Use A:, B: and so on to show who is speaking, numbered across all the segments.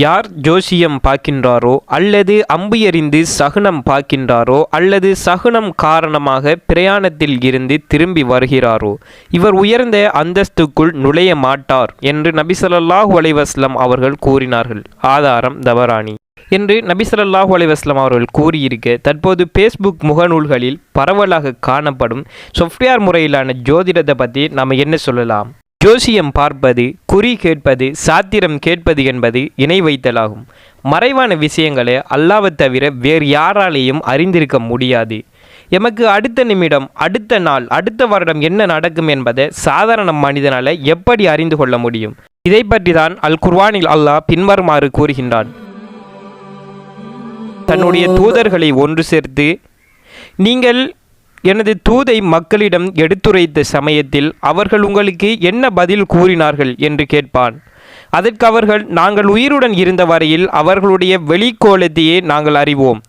A: யார் ஜோசியம் பார்க்கின்றாரோ அல்லது அம்பு எறிந்து சகுனம் பார்க்கின்றாரோ அல்லது சகுனம் காரணமாக பிரயாணத்தில் இருந்து திரும்பி வருகிறாரோ இவர் உயர்ந்த அந்தஸ்துக்குள் நுழைய மாட்டார் என்று நபி ஸல்லல்லாஹு அலைஹி வஸல்லம் அவர்கள் கூறினார்கள். ஆதாரம் தபரானி என்று நபி ஸல்லல்லாஹு அலைஹி வஸல்லம் அவர்கள் கூறியிருக்க, தற்போது ஃபேஸ்புக் முகநூல்களில் பரவலாக காணப்படும் சாஃப்ட்வேர் முறையிலான ஜோதிடத்தை பற்றி நாம் என்ன சொல்லலாம்? ஜோசியம் பார்ப்பது, குறி கேட்பது, சாத்திரம் கேட்பது என்பது இணை வைத்தலாகும். மறைவான விஷயங்களை அல்லாஹ்வை தவிர வேறு யாராலேயும் அறிந்திருக்க முடியாது. எமக்கு அடுத்த நிமிடம், அடுத்த நாள், அடுத்த வருடம் என்ன நடக்கும் என்பதை சாதாரண மனிதனால் எப்படி அறிந்து கொள்ள முடியும்? இதை பற்றி தான் அல் குர்ஆனில் அல்லாஹ் பின்வருமாறு கூறுகின்றான். தன்னுடைய தூதர்களை ஒன்று சேர்த்து, நீங்கள் எனது தூதை மக்களிடம் எடுத்துரைத்த சமயத்தில் அவர்கள் உங்களுக்கு என்ன பதில் கூறினார்கள் என்று கேட்பான். அதற்கு அவர்கள், நாங்கள் உயிருடன் இருந்த வரையில் அவர்களுடைய வெளிக்கோலத்தையே நாங்கள் அறிவோம்.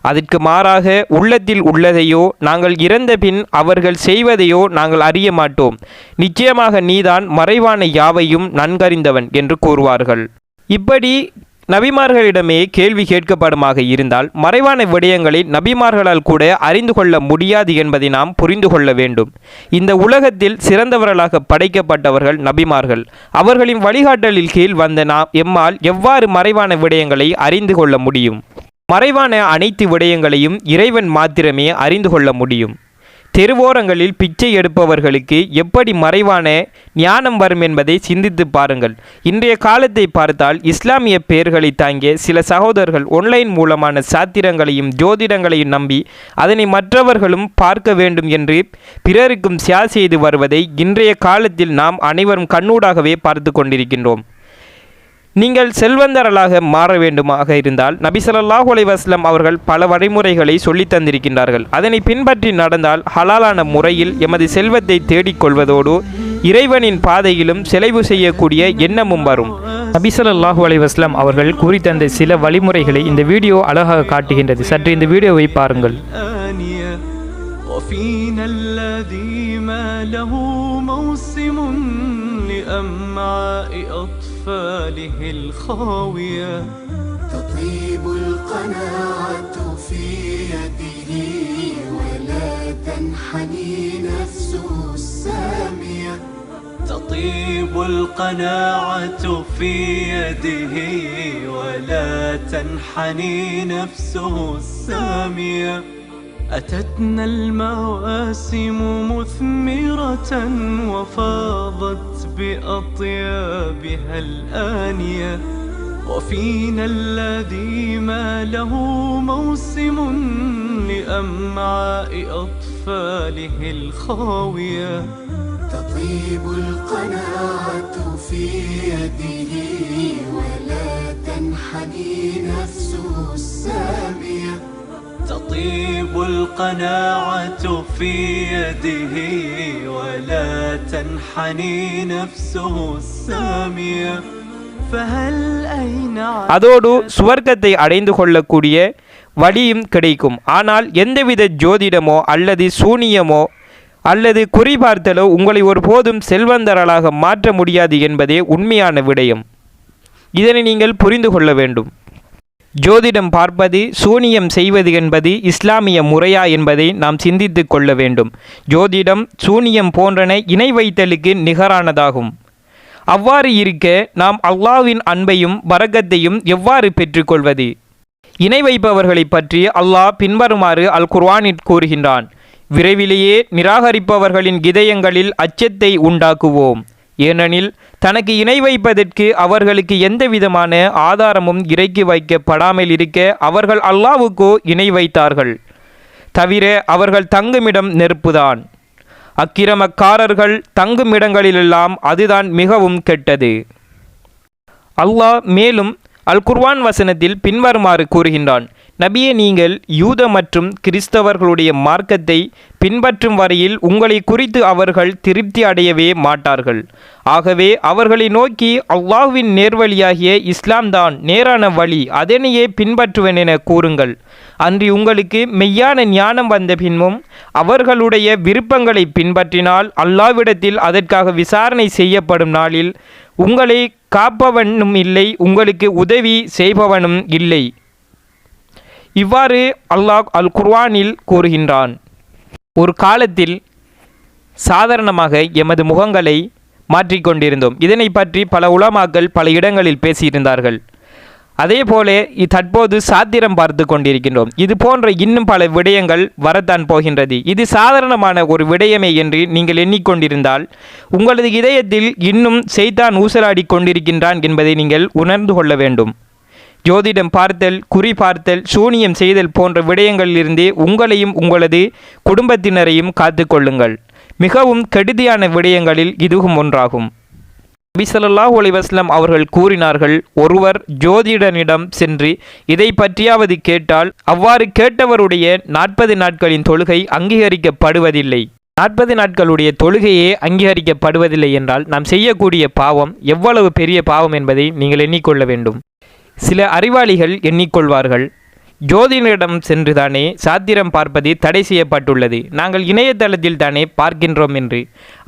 A: அதற்கு மாறாக உள்ளத்தில் உள்ளதையோ நாங்கள் இறந்த பின் அவர்கள் செய்வதையோ நாங்கள் அறிய மாட்டோம். நிச்சயமாக நீதான் மறைவான யாவையும் நன்கறிந்தவன் என்று கூறுவார்கள். இப்படி நபிமார்களிடமே கேள்வி கேட்கப்படுமாக இருந்தால் மறைவான விடயங்களை நபிமார்களால் கூட அறிந்து கொள்ள முடியாது என்பதை நாம் புரிந்து கொள்ள வேண்டும். இந்த உலகத்தில் சிறந்தவர்களாக படைக்கப்பட்டவர்கள் நபிமார்கள். அவர்களின் வழிகாட்டலில் கீழ் வந்த எம்மால் எவ்வாறு மறைவான விடயங்களை அறிந்து கொள்ள முடியும்? மறைவான அனைத்து விடயங்களையும் இறைவன் மாத்திரமே அறிந்து கொள்ள முடியும். தெருவோரங்களில் பிச்சை எடுப்பவர்களுக்கு எப்படி மறைவான ஞானம் வரும் என்பதை சிந்தித்து பாருங்கள். இன்றைய காலத்தை பார்த்தால் இஸ்லாமிய பெயர்களை தாங்கிய சில சகோதரர்கள் ஆன்லைன் மூலமான சாத்திரங்களையும் ஜோதிடங்களையும் நம்பி அதனை மற்றவர்களும் பார்க்க வேண்டும் என்று பிறருக்கும் ஷேர் செய்து வருவதை இன்றைய காலத்தில் நாம் அனைவரும் கண்ணூடாகவே பார்த்து கொண்டிருக்கின்றோம். நீங்கள் செல்வந்தர்களாக மாற வேண்டுமாக இருந்தால் நபி ஸல்லல்லாஹு அலைஹி வஸல்லம் அவர்கள் பல வழிமுறைகளை சொல்லித் தந்திருக்கின்றார்கள். அதனை பின்பற்றி நடந்தால் ஹலாலான முறையில் எமது செல்வத்தை தேடிக்கொள்வதோடு இறைவனின் பாதையிலும் செலவு செய்யக்கூடிய எண்ணமும் வரும். நபி ஸல்லல்லாஹு அலைஹி வஸல்லம் அவர்கள் கூறி தந்த சில வழிமுறைகளை இந்த வீடியோ அழகாக காட்டுகின்றது. சற்று இந்த வீடியோவை பாருங்கள்.
B: أطفاله الخاوية تطيب القناعة في يده ولا تنحني نفسه السامية تطيب القناعة في يده ولا تنحني نفسه السامية أتتنا المواسم مثمرة وفاضت بأطيابها الآنية وفينا الذي ما له موسم لأمعاء أطفاله الخاوية تطيب القناعة في يده ولا تنحني نفسه السامية تطيب القناعة في يده ولا تنحني نفسه السامية فهل أين
A: அதோடு சுவர்க்கத்தை அடைந்து கொள்ளக்கூடிய வழியும் கிடைக்கும். ஆனால் எந்தவித ஜோதிடமோ அல்லது சூனியமோ அல்லது குறிபார்த்தலோ உங்களை ஒருபோதும் செல்வந்தர்களாக மாற்ற முடியாது என்பதே உண்மையான விடயம். இதனை நீங்கள் புரிந்து கொள்ள வேண்டும். ஜோதிடம் பார்ப்பது, சூனியம் செய்வது என்பது இஸ்லாமிய முறையா என்பதை நாம் சிந்தித்து கொள்ள வேண்டும். ஜோதிடம், சூனியம் போன்றன இணை வைத்தலுக்கு நிகரானதாகும். அவ்வாறு இருக்க நாம் அல்லாஹ்வின் அன்பையும் பரக்கத்தையும் எவ்வாறு பெற்றுக்கொள்வது? இணை வைப்பவர்களை பற்றி அல்லாஹ் பின்வருமாறு அல் குர்ஆனில் கூறுகின்றான். விரைவிலேயே நிராகரிப்பவர்களின் இதயங்களில் அச்சத்தை உண்டாக்குவோம். ஏனெனில் தனக்கு இணை வைப்பதற்கு அவர்களுக்கு எந்தவிதமான ஆதாரமும் இறக்கி வைக்கப்படாமல் இருக்க அவர்கள் அல்லாஹ்வுக்கோ இணை வைத்தார்கள். தவிர அவர்கள் தங்குமிடம் நெருப்புதான். அக்கிரமக்காரர்கள் தங்குமிடங்களிலெல்லாம் அதுதான் மிகவும் கெட்டது. அல்லாஹ் மேலும் அல் குர்ஆன் வசனத்தில் பின்வருமாறு கூறுகின்றான். நபியே, நீங்கள் யூத மற்றும் கிறிஸ்தவர்களுடைய மார்க்கத்தை பின்பற்றும் வரையில் உங்களை குறித்து அவர்கள் திருப்தி அடையவே மாட்டார்கள். ஆகவே அவர்களை நோக்கி அல்லாஹ்வின் நேர்வழியாகிய இஸ்லாம் தான் நேரான வழி, அதனையே பின்பற்றுவேன் என கூறுங்கள். அன்றி உங்களுக்கு மெய்யான ஞானம் வந்த பின்பும் அவர்களுடைய விருப்பங்களை பின்பற்றினால் அல்லாஹ்விடத்தில் அதற்காக விசாரணை செய்யப்படும் நாளில் உங்களை காப்பவனும் இல்லை, உங்களுக்கு உதவி செய்பவனும் இல்லை. இவ்வாறு அல்லாஹ் அல் குர்ஆனில் கூறுகின்றான். ஒரு காலத்தில் சாதாரணமாக எமது முகங்களை மாற்றிக்கொண்டிருந்தோம். இதனை பற்றி பல உலமாக்கள் பல இடங்களில் பேசியிருந்தார்கள். அதே போல தற்போது சாத்திரம் பார்த்து கொண்டிருக்கின்றோம். இது போன்ற இன்னும் பல விடயங்கள் வரத்தான் போகின்றது. இது சாதாரணமான ஒரு விடயமே என்று நீங்கள் எண்ணிக்கொண்டிருந்தால் உங்களது இதயத்தில் இன்னும் செய்தான் ஊசலாடி கொண்டிருக்கின்றான் என்பதை நீங்கள் உணர்ந்து கொள்ள வேண்டும். ஜோதிடம் பார்த்தல், குறி பார்த்தல், சூனியம் செய்தல் போன்ற விடயங்களிலிருந்தே உங்களையும் உங்களது குடும்பத்தினரையும் காத்து கொள்ளுங்கள். மிகவும் கெடுதியான விடயங்களில் இதுவும் ஒன்றாகும். நபி ஸல்லல்லாஹு அலைஹி வஸல்லம் அவர்கள் கூறினார்கள், ஒருவர் ஜோதிடனிடம் சென்று இதை பற்றியாவது கேட்டால் அவ்வாறு கேட்டவருடைய 40 நாட்களின் தொழுகை அங்கீகரிக்கப்படுவதில்லை. 40 நாட்களுடைய தொழுகையே அங்கீகரிக்கப்படுவதில்லை என்றால் நாம் செய்யக்கூடிய பாவம் எவ்வளவு பெரிய பாவம் என்பதை நீங்கள் எண்ணிக்கொள்ள வேண்டும். சில அறிவாளிகள் எண்ணிக்கொள்வார்கள், ஜோதிடரிடம் சென்று தானே சாத்திரம் பார்ப்பது தடை செய்யப்பட்டுள்ளது, நாங்கள் இணையதளத்தில் தானே பார்க்கின்றோம் என்று.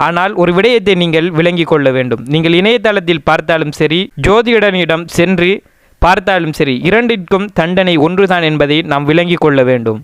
A: ஆனால் ஒரு விடயத்தை நீங்கள் விளங்கிக் கொள்ள வேண்டும். நீங்கள் இணையதளத்தில் பார்த்தாலும் சரி, ஜோதிடனிடம் சென்று பார்த்தாலும் சரி, இரண்டிற்கும் தண்டனை ஒன்றுதான் என்பதை நாம் விளங்கிக் கொள்ள வேண்டும்.